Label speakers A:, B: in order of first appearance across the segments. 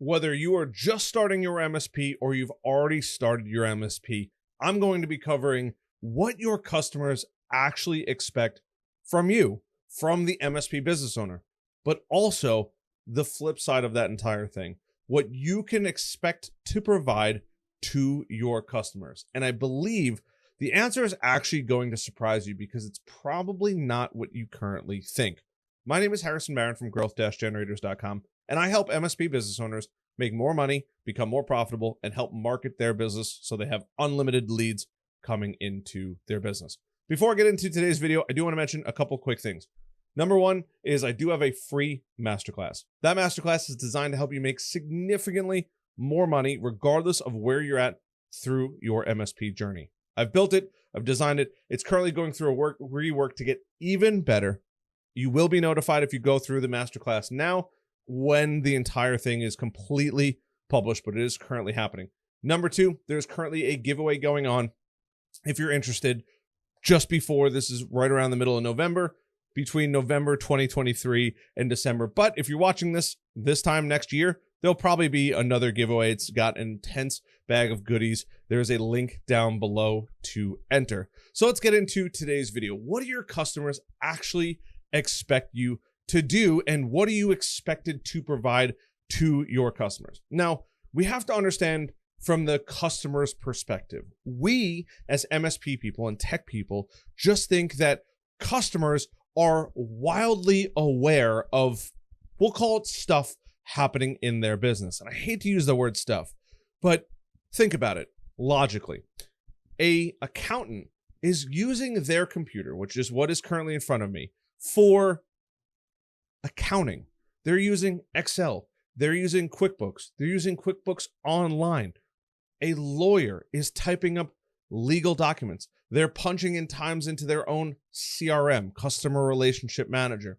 A: Whether you are just starting your MSP or you've already started your MSP, I'm going to be covering what your customers actually expect from you, from the MSP business owner, but also the flip side of that entire thing, what you can expect to provide to your customers. And I believe the answer is actually going to surprise you because it's probably not what you currently think. My name is Harrison Barron from growth-generators.com, and I help MSP business owners make more money, become more profitable, and help market their business so they have unlimited leads coming into their business. Before I get into today's video, I do want to mention a couple quick things. Number one is I do have a free masterclass. That masterclass is designed to help you make significantly more money regardless of where you're at through your MSP journey. I've built it, I've designed it. It's currently going through a rework to get even better. You will be notified if you go through the masterclass now when the entire thing is completely published, but it is currently happening. Number two, there's currently a giveaway going on. If you're interested, just before, this is right around the middle of November, between November 2023 and December. But if you're watching this time next year, there'll probably be another giveaway. It's got an intense bag of goodies. There's a link down below to enter. So let's get into today's video. What do your customers actually expect you to do, and what are you expected to provide to your customers? Now, we have to understand from the customer's perspective. We, as MSP people and tech people, just think that customers are wildly aware of, we'll call it stuff happening in their business. And I hate to use the word stuff, but think about it logically. An accountant is using their computer, which is what is currently in front of me, for accounting. They're using Excel. They're using QuickBooks. They're using QuickBooks Online. A lawyer is typing up legal documents. They're punching in times into their own CRM, customer relationship manager.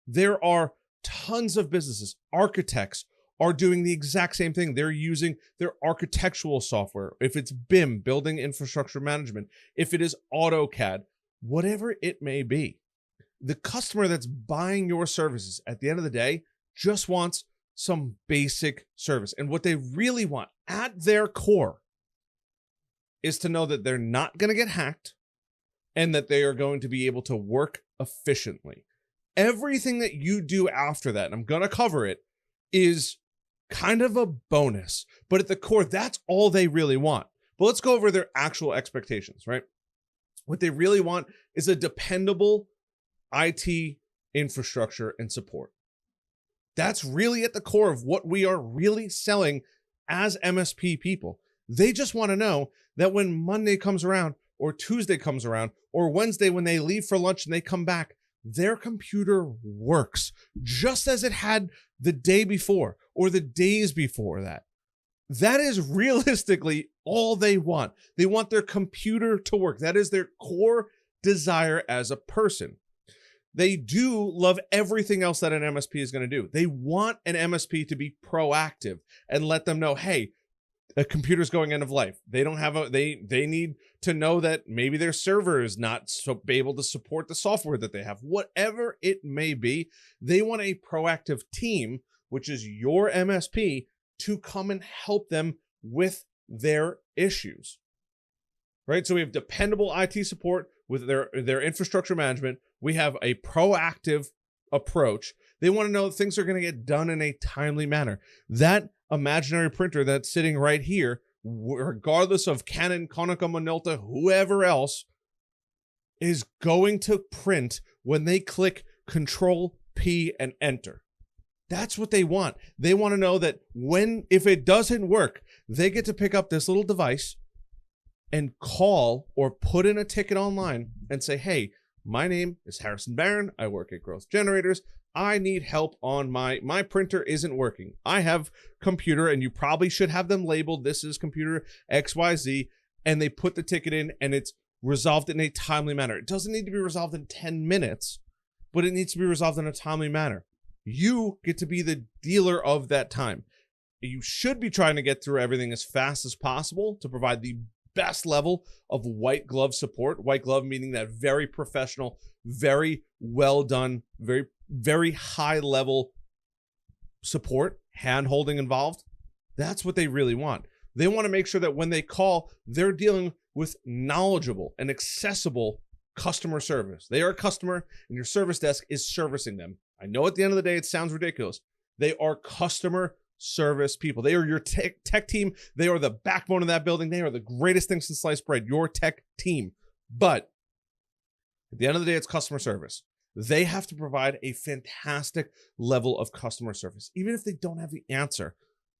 A: There are tons of businesses. Architects are doing the exact same thing. They're using their architectural software. If it's BIM, building infrastructure management, if it is AutoCAD, whatever it may be. The customer that's buying your services at the end of the day just wants some basic service. And what they really want at their core is to know that they're not going to get hacked and that they are going to be able to work efficiently. Everything that you do after that, and I'm going to cover it, is kind of a bonus. But at the core, that's all they really want. But let's go over their actual expectations, right? What they really want is a dependable IT infrastructure and support. That's really at the core of what we are really selling as MSP people. They just want to know that when Monday comes around, or Tuesday comes around, or Wednesday when they leave for lunch and they come back, their computer works just as it had the day before or the days before that. That is realistically all they want. They want their computer to work. That is their core desire as a person. They do love everything else that an MSP is going to do. They want an MSP to be proactive and let them know, hey, a computer's going end of life. They don't have they need to know that maybe their server is not able to support the software that they have. Whatever it may be, they want a proactive team, which is your MSP, to come and help them with their issues. Right? So we have dependable IT support with their infrastructure management. We have a proactive approach. They want to know things are going to get done in a timely manner. That imaginary printer that's sitting right here, regardless of Canon, Konica Minolta, whoever else, is going to print when they click Control P and enter. That's what they want. They want to know that if it doesn't work, they get to pick up this little device and call or put in a ticket online and say, hey, my name is Harrison Barron. I work at Growth Generators. I need help on my printer isn't working. I have computer, and you probably should have them labeled. This is computer XYZ. And they put the ticket in and it's resolved in a timely manner. It doesn't need to be resolved in 10 minutes, but it needs to be resolved in a timely manner. You get to be the dealer of that time. You should be trying to get through everything as fast as possible to provide the best level of white glove support. White glove meaning that very professional, very well done, very high level support hand holding involved, that's what they really want. They want to make sure that when they call, they're dealing with knowledgeable and accessible customer service. They are a customer and your service desk is servicing them. I know at the end of the day, it sounds ridiculous. They are customer service people. They are your tech team. They are the backbone of that building. They are the greatest thing since sliced bread, your tech team. But at the end of the day, it's customer service. They have to provide a fantastic level of customer service. Even if they don't have the answer,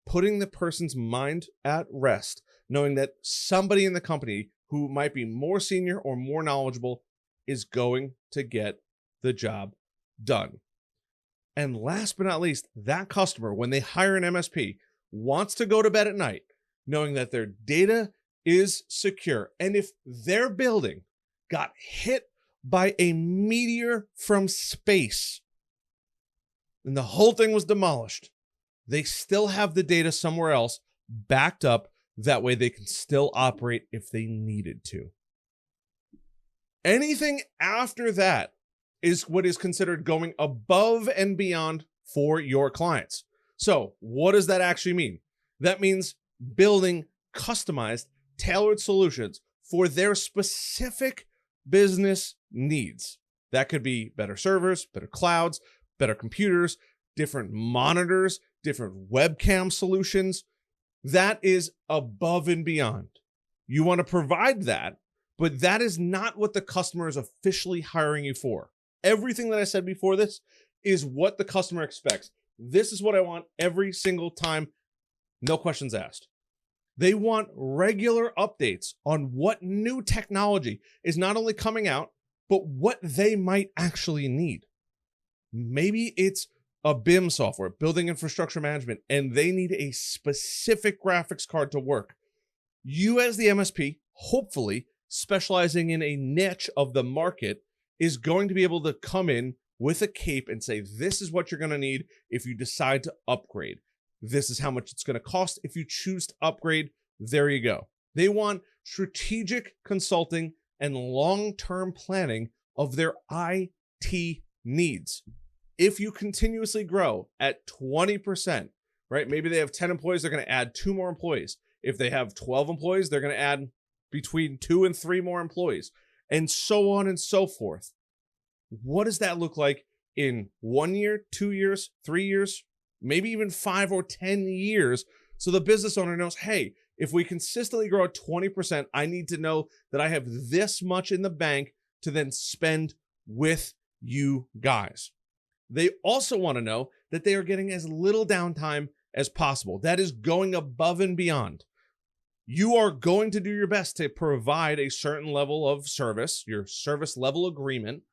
A: putting the person's mind at rest, knowing that somebody in the company who might be more senior or more knowledgeable is going to get the job done. And last but not least, that customer, when they hire an MSP, wants to go to bed at night knowing that their data is secure. And if their building got hit by a meteor from space and the whole thing was demolished, they still have the data somewhere else backed up. That way they can still operate if they needed to. Anything after that is what is considered going above and beyond for your clients. So what does that actually mean? That means building customized, tailored solutions for their specific business needs. That could be better servers, better clouds, better computers, different monitors, different webcam solutions. That is above and beyond. You want to provide that, but that is not what the customer is officially hiring you for. Everything that I said before this is what the customer expects. This is what I want every single time, no questions asked. They want regular updates on what new technology is not only coming out, but what they might actually need. Maybe it's a BIM software, building infrastructure management, and they need a specific graphics card to work. You as the MSP, hopefully specializing in a niche of the market, is going to be able to come in with a cape and say, this is what you're going to need if you decide to upgrade. This is how much it's going to cost if you choose to upgrade. There you go. They want strategic consulting and long-term planning of their IT needs. If you continuously grow at 20%, right? Maybe they have 10 employees, they're going to add 2 more employees. If they have 12 employees, they're going to add between 2 and 3 more employees, and so on and so forth. What does that look like in 1 year, 2 years, 3 years, maybe even 5 or 10 years? So the business owner knows, hey, if we consistently grow at 20%, I need to know that I have this much in the bank to then spend with you guys. They also want to know that they are getting as little downtime as possible. That is going above and beyond. You are going to do your best to provide a certain level of service, your service level agreement,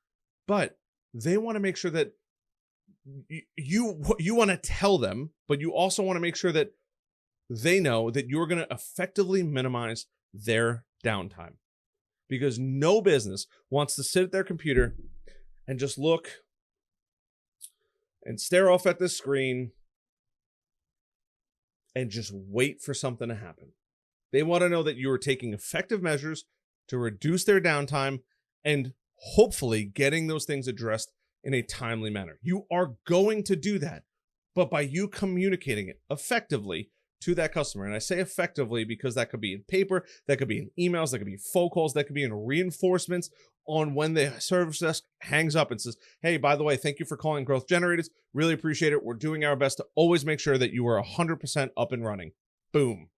A: but they want to make sure that you want to tell them, but you also want to make sure that they know that you're going to effectively minimize their downtime. Because no business wants to sit at their computer and just look and stare off at the screen and just wait for something to happen. They want to know that you are taking effective measures to reduce their downtime and hopefully getting those things addressed in a timely manner. You are going to do that, but by you communicating it effectively to that customer. And I say effectively because that could be in paper, that could be in emails, that could be phone calls, that could be in reinforcements on when the service desk hangs up and says, hey, by the way, thank you for calling Growth Generators. Really appreciate it. We're doing our best to always make sure that you are 100% up and running. Boom.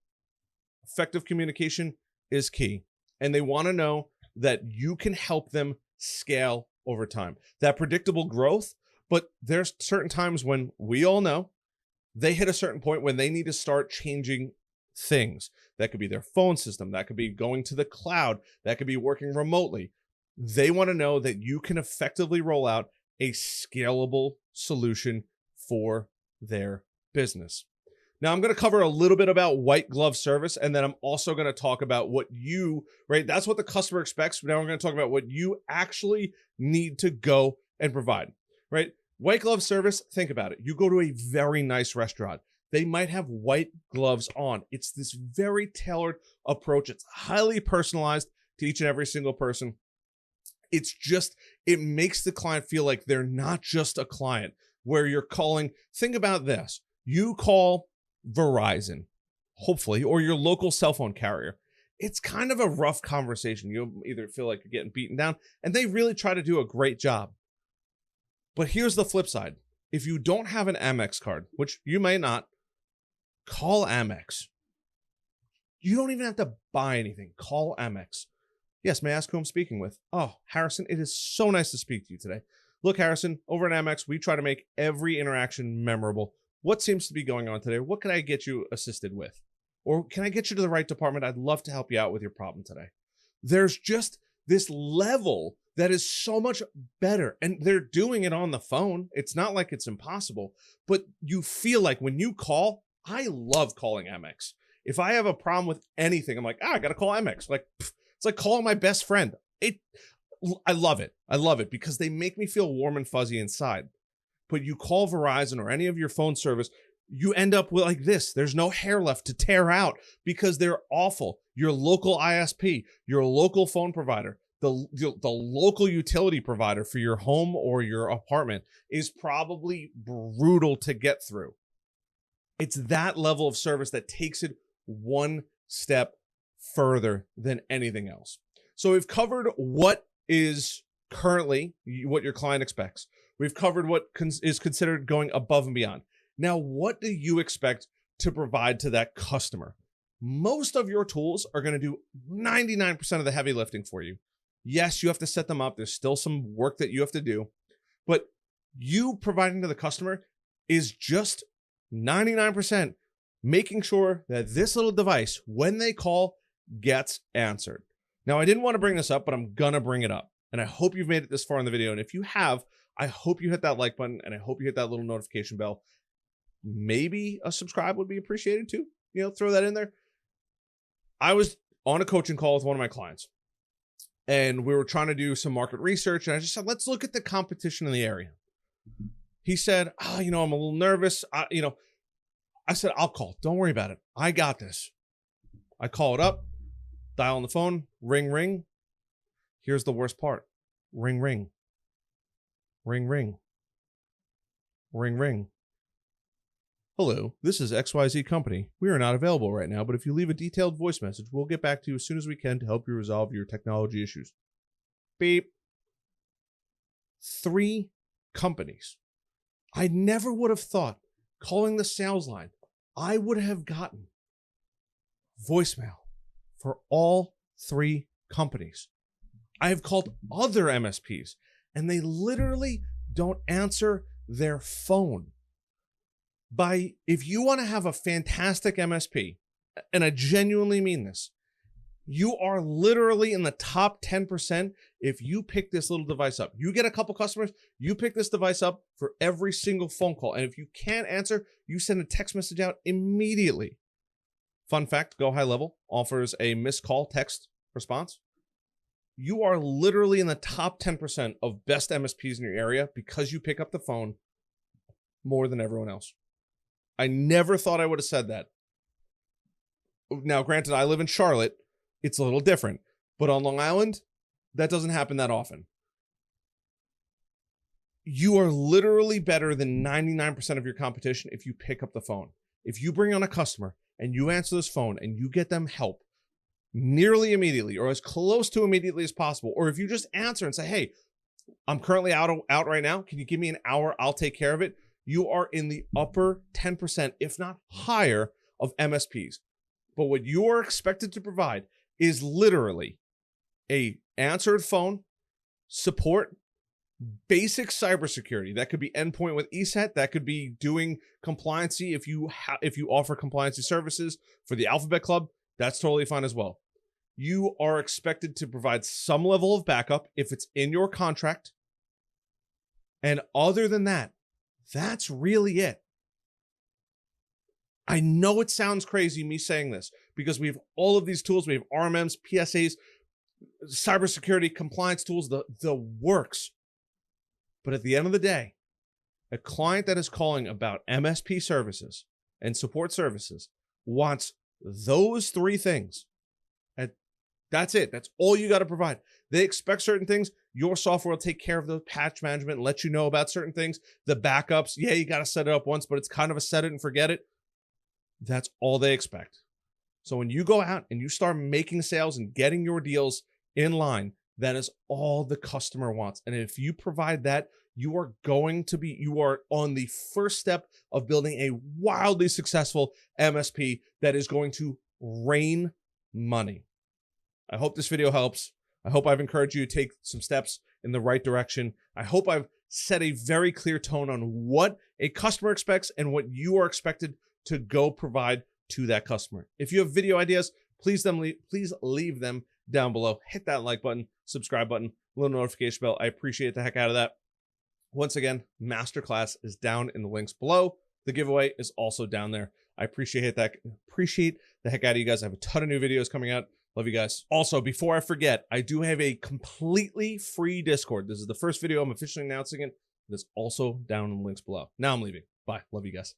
A: Effective communication is key. And they want to know that you can help them scale over time. That predictable growth, but there's certain times when we all know they hit a certain point when they need to start changing things. That could be their phone system. That could be going to the cloud. That could be working remotely. They want to know that you can effectively roll out a scalable solution for their business. Now, I'm going to cover a little bit about white glove service, and then I'm also going to talk about what you, right? That's what the customer expects. Now we're going to talk about what you actually need to go and provide, right? White glove service, think about it. You go to a very nice restaurant. They might have white gloves on. It's this very tailored approach. It's highly personalized to each and every single person. It's just, it makes the client feel like they're not just a client where you're calling. Think about this. You call Verizon, hopefully, or your local cell phone carrier. It's kind of a rough conversation. You either feel like you're getting beaten down, and they really try to do a great job. But here's the flip side. If you don't have an Amex card, which you may not, call Amex. You don't even have to buy anything. Call Amex. Yes, may I ask who I'm speaking with? Oh, Harrison, it is so nice to speak to you today. Look, Harrison, over at Amex, we try to make every interaction memorable. What seems to be going on today? What can I get you assisted with? Or can I get you to the right department? I'd love to help you out with your problem today. There's just this level that is so much better. And they're doing it on the phone. It's not like it's impossible, but you feel like when you call, I love calling Amex. If I have a problem with anything, I'm like, I got to call Amex. Like, it's like calling my best friend. I love it. I love it because they make me feel warm and fuzzy inside. But you call Verizon or any of your phone service, you end up with like this. There's no hair left to tear out because they're awful. Your local ISP, your local phone provider, the local utility provider for your home or your apartment is probably brutal to get through. It's that level of service that takes it one step further than anything else. So we've covered what is currently what your client expects. We've covered what is considered going above and beyond. Now, what do you expect to provide to that customer? Most of your tools are going to do 99% of the heavy lifting for you. Yes, you have to set them up. There's still some work that you have to do, but you providing to the customer is just 99% making sure that this little device, when they call, gets answered. Now, I didn't want to bring this up, but I'm going to bring it up. And I hope you've made it this far in the video. And if you have, I hope you hit that like button and I hope you hit that little notification bell. Maybe a subscribe would be appreciated too. You know, throw that in there. I was on a coaching call with one of my clients and we were trying to do some market research. And I just said, let's look at the competition in the area. He said, I'm a little nervous. I said, I'll call. Don't worry about it. I got this. I call it up, dial on the phone, ring, ring. Here's the worst part. Ring, ring. Ring, ring. Ring, ring. Hello, this is XYZ Company. We are not available right now, but if you leave a detailed voice message, we'll get back to you as soon as we can to help you resolve your technology issues. Beep. 3 companies. I never would have thought, calling the sales line, I would have gotten voicemail for all 3 companies. I have called other MSPs, and they literally don't answer their phone. If you want to have a fantastic MSP, and I genuinely mean this, you are literally in the top 10% if you pick this little device up. You get a couple customers, you pick this device up for every single phone call. And if you can't answer, you send a text message out immediately. Fun fact, Go High Level offers a missed call text response. You are literally in the top 10% of best MSPs in your area because you pick up the phone more than everyone else. I never thought I would have said that. Now, granted, I live in Charlotte. It's a little different. But on Long Island, that doesn't happen that often. You are literally better than 99% of your competition if you pick up the phone. If you bring on a customer and you answer this phone and you get them help nearly immediately or as close to immediately as possible, or if you just answer and say, hey, I'm currently out right now. Can you give me an hour? I'll take care of it. You are in the upper 10%, if not higher, of MSPs. But what you are expected to provide is literally a answered phone, support, basic cybersecurity. That could be endpoint with ESET. That could be doing compliancy if you offer compliancy services for the Alphabet Club. That's totally fine as well. You are expected to provide some level of backup if it's in your contract. And other than that, that's really it. I know it sounds crazy me saying this because we have all of these tools. We have RMMs, PSAs, cybersecurity, compliance tools, the works. But at the end of the day, a client that is calling about MSP services and support services wants those 3 things at That's it. That's all you got to provide. They expect certain things. Your software will take care of the patch management and let you know about certain things. The backups, yeah, you got to set it up once, but it's kind of a set it and forget it. That's all they expect. So when you go out and you start making sales and getting your deals in line, that is all the customer wants. And if you provide that, you are on the first step of building a wildly successful MSP that is going to rain money. I hope this video helps. I hope I've encouraged you to take some steps in the right direction. I hope I've set a very clear tone on what a customer expects and what you are expected to go provide to that customer. If you have video ideas, please leave them down below. Hit that like button, subscribe button, little notification bell. I appreciate the heck out of that. Once again, masterclass is down in the links below. The giveaway is also down there. I appreciate that. Appreciate the heck out of you guys. I have a ton of new videos coming out. Love you guys. Also, before I forget, I do have a completely free Discord. This is the first video I'm officially announcing it. It's also down in the links below. Now I'm leaving. Bye. Love you guys.